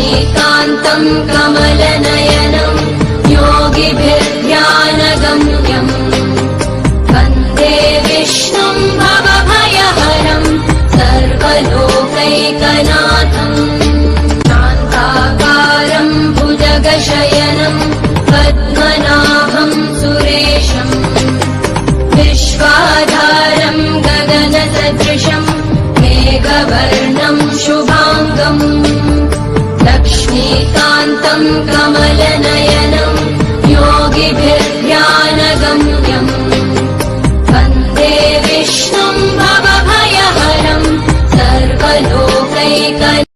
लक्ष्मीकान्तं कमलनयनं योगिभिर्ध्यानगम्यम् वन्दे विष्णुं भवभयहरं सर्वलोकैकनाथम् शान्ताकारं भुजगशयनं पद्मनाभं सुरेशम् विश्वाधारं गगनसदृशं मेघवर्णं शुभाङ्गम् लक्ष्मीकान्तं कमलनयनं योगिभिर्